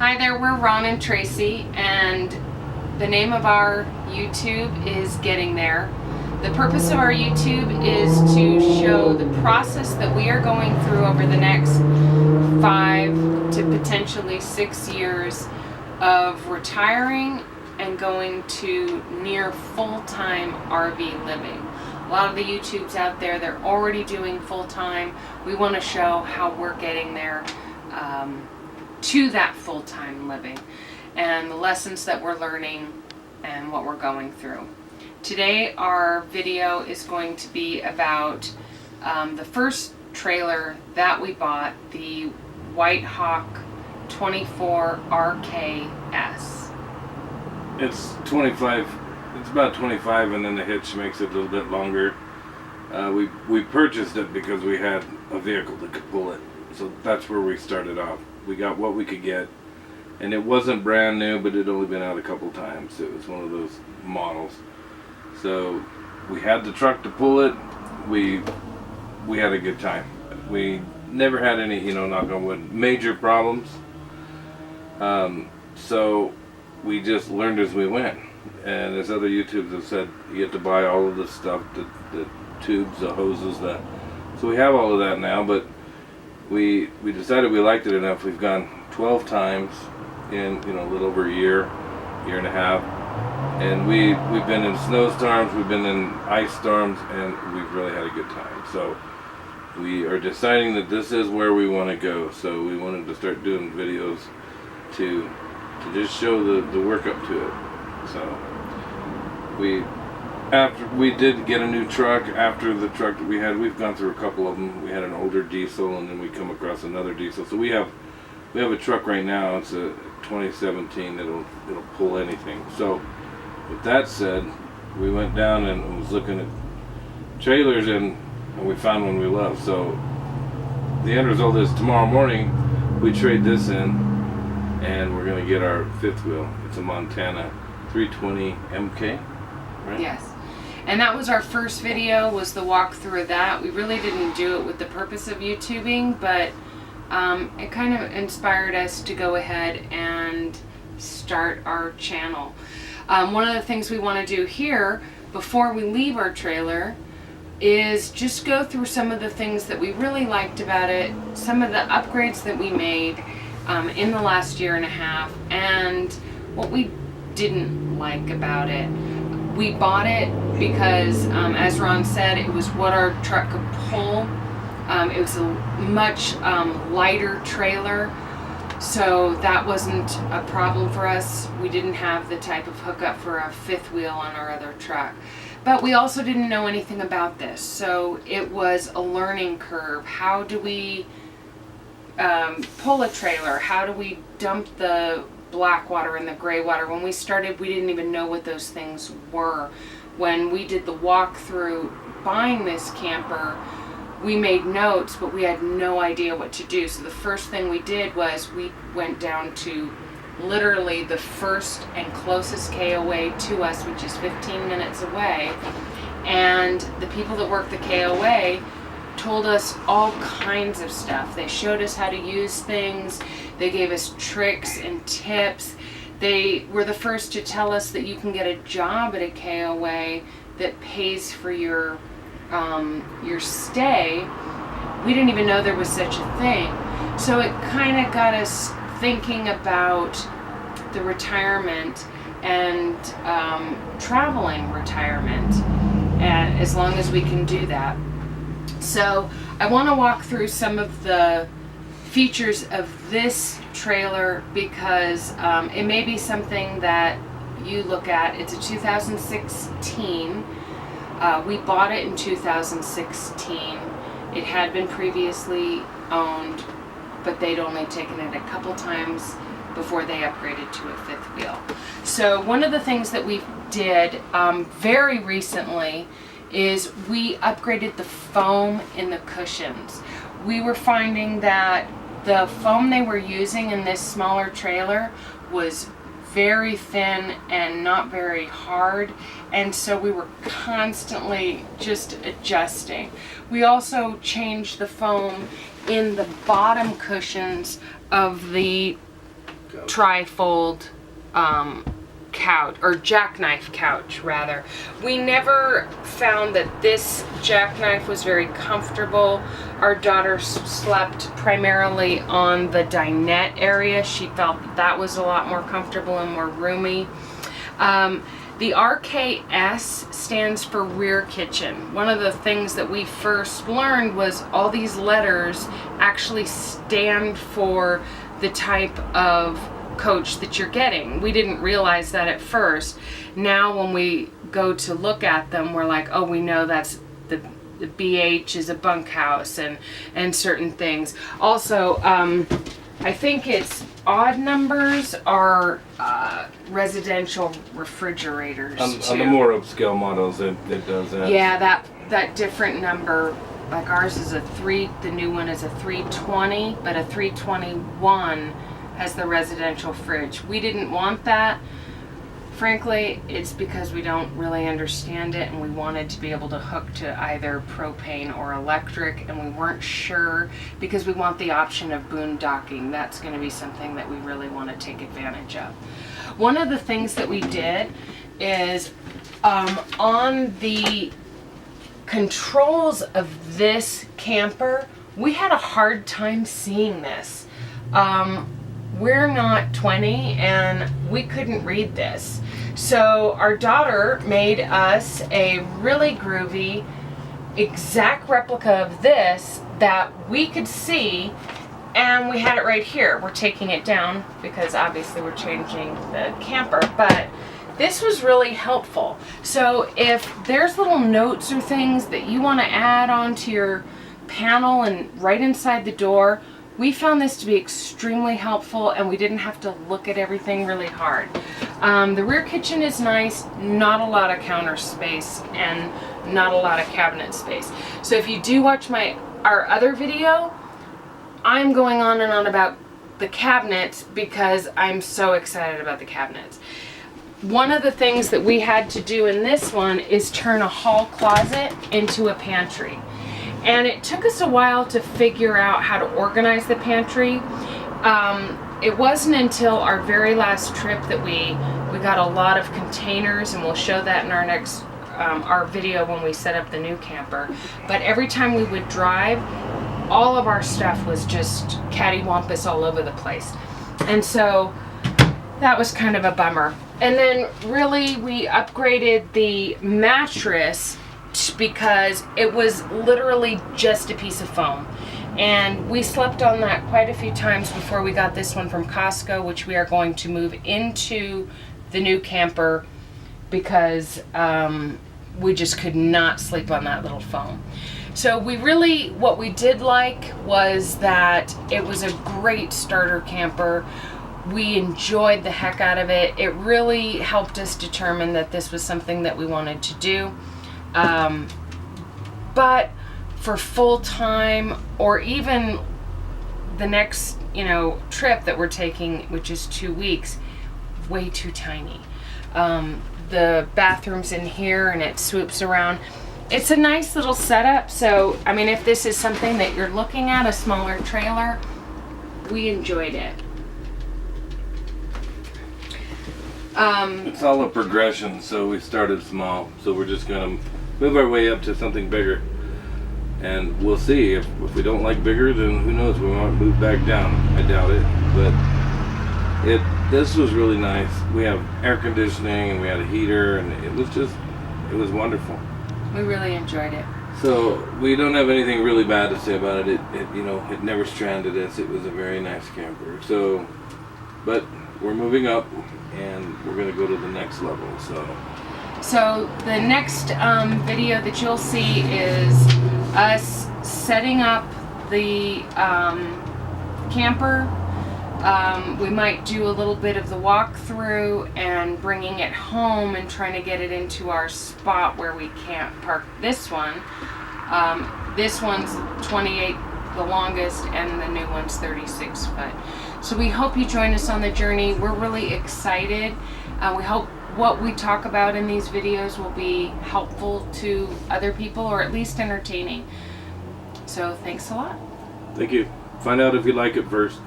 Hi there, we're Ron and Tracy, and the name of our YouTube is Getting There. The purpose of our YouTube is to show the process that we are going through over the next 5 to potentially 6 years of retiring and going to near full-time RV living. A lot of the YouTubes out there, they're already doing full-time. We want to show how we're getting there to that full-time living and the lessons that we're learning and what we're going through. Today our video is going to be about the first trailer that we bought, the White Hawk 24 RKS. It's 25, it's about 25, and then the hitch makes it a little bit longer. We purchased it because we had a vehicle that could pull it, so that's where we started off. We got what we could get, and it wasn't brand new, but it had only been out a couple times. It was one of those models. So we had the truck to pull it. We had a good time. We never had any, knock on wood, major problems. So we just learned as we went. And as other YouTubers have said, you have to buy all of the stuff, the tubes, the hoses, so we have all of that now, but we decided we liked it enough. We've gone 12 times in a little over a year and a half, and we've been in snowstorms, we've been in ice storms, and we've really had a good time. So we are deciding that this is where we want to go. So we wanted to start doing videos to just show the work up to it. So after we did get a new truck, after the truck that we had, we've gone through a couple of them. We had an older diesel, and then we come across another diesel. So we have a truck right now. It's a 2017 it'll pull anything. So with that said, we went down and was looking at trailers, and we found one we love. So the end result is tomorrow morning we trade this in, and we're gonna get our fifth wheel. It's a Montana 320 MK, right? Yes. And that was our first video, was the walkthrough of that. We really didn't do it with the purpose of YouTubing, but it kind of inspired us to go ahead and start our channel. One of the things we want to do here before we leave our trailer is just go through some of the things that we really liked about it, some of the upgrades that we made in the last year and a half, and what we didn't like about it. We bought it because, as Ron said, it was what our truck could pull. It was a much lighter trailer, so that wasn't a problem for us. We didn't have the type of hookup for a fifth wheel on our other truck. But we also didn't know anything about this, so it was a learning curve. How do we pull a trailer? How do we dump the black water and the gray water? When we started, we didn't even know what those things were. When we did the walkthrough buying this camper, we made notes, but we had no idea what to do. So the first thing we did was we went down to literally the first and closest KOA to us, which is 15 minutes away, and the people that work the KOA told us all kinds of stuff. They showed us how to use things. They gave us tricks and tips. They were the first to tell us that you can get a job at a KOA that pays for your stay. We didn't even know there was such a thing. So it kind of got us thinking about the retirement and traveling retirement, and as long as we can do that. So I want to walk through some of the features of this trailer because it may be something that you look at. It's a 2016. We bought it in 2016. It had been previously owned, but they'd only taken it a couple times before they upgraded to a fifth wheel. So one of the things that we did very recently is we upgraded the foam in the cushions. We were finding that the foam they were using in this smaller trailer was very thin and not very hard, and so we were constantly just adjusting. We also changed the foam in the bottom cushions of the tri-fold couch, or jackknife couch rather. We never found that this jackknife was very comfortable. Our daughter slept primarily on the dinette area. She felt that was a lot more comfortable and more roomy. The RKS stands for rear kitchen. One of the things that we first learned was all these letters actually stand for the type of coach that you're getting. We didn't realize that at first. Now when we go to look at them, we're like, oh, we know that's the BH is a bunkhouse and certain things. Also, I think it's odd numbers are residential refrigerators too. On the more upscale models, it does that. Yeah, that different number, like ours is a 3, the new one is a 320, but a 321 has the residential fridge. We didn't want that. Frankly, it's because we don't really understand it, and we wanted to be able to hook to either propane or electric, and we weren't sure because we want the option of boondocking. That's going to be something that we really want to take advantage of. One of the things that we did is on the controls of this camper, we had a hard time seeing this. We're not 20 and we couldn't read this. So our daughter made us a really groovy exact replica of this that we could see, and we had it right here. We're taking it down because obviously we're changing the camper, but this was really helpful. So if there's little notes or things that you want to add onto your panel and right inside the door, we found this to be extremely helpful, and we didn't have to look at everything really hard. The rear kitchen is nice, not a lot of counter space and not a lot of cabinet space. So if you do watch our other video, I'm going on and on about the cabinets because I'm so excited about the cabinets. One of the things that we had to do in this one is turn a hall closet into a pantry. And it took us a while to figure out how to organize the pantry. It wasn't until our very last trip that we got a lot of containers, and we'll show that in our next our video when we set up the new camper. But every time we would drive, all of our stuff was just cattywampus all over the place. And so that was kind of a bummer. And then really we upgraded the mattress because it was literally just a piece of foam, and we slept on that quite a few times before we got this one from Costco, which we are going to move into the new camper because we just could not sleep on that little foam. So what we did like was that it was a great starter camper. We enjoyed the heck out of it. It really helped us determine that this was something that we wanted to do. But for full time, or even the next, trip that we're taking, which is 2 weeks, way too tiny. The bathroom's in here and it swoops around. It's a nice little setup. So, I mean, if this is something that you're looking at, a smaller trailer, we enjoyed it. It's all a progression, so we started small, so we're just gonna move our way up to something bigger, and we'll see. If we don't like bigger, then who knows, we might move back down. I doubt it, but this was really nice. We have air conditioning and we had a heater, and it was wonderful. We really enjoyed it. So we don't have anything really bad to say about it. It never stranded us. It was a very nice camper. So, but we're moving up, and we're gonna go to the next level. So the next video that you'll see is us setting up the camper. We might do a little bit of the walkthrough and bringing it home and trying to get it into our spot where we can't park this one. This one's 28, the longest, and the new one's 36 foot. So we hope you join us on the journey. We're really excited. We hope what we talk about in these videos will be helpful to other people, or at least entertaining. So thanks a lot. Thank you. Find out if you like it first.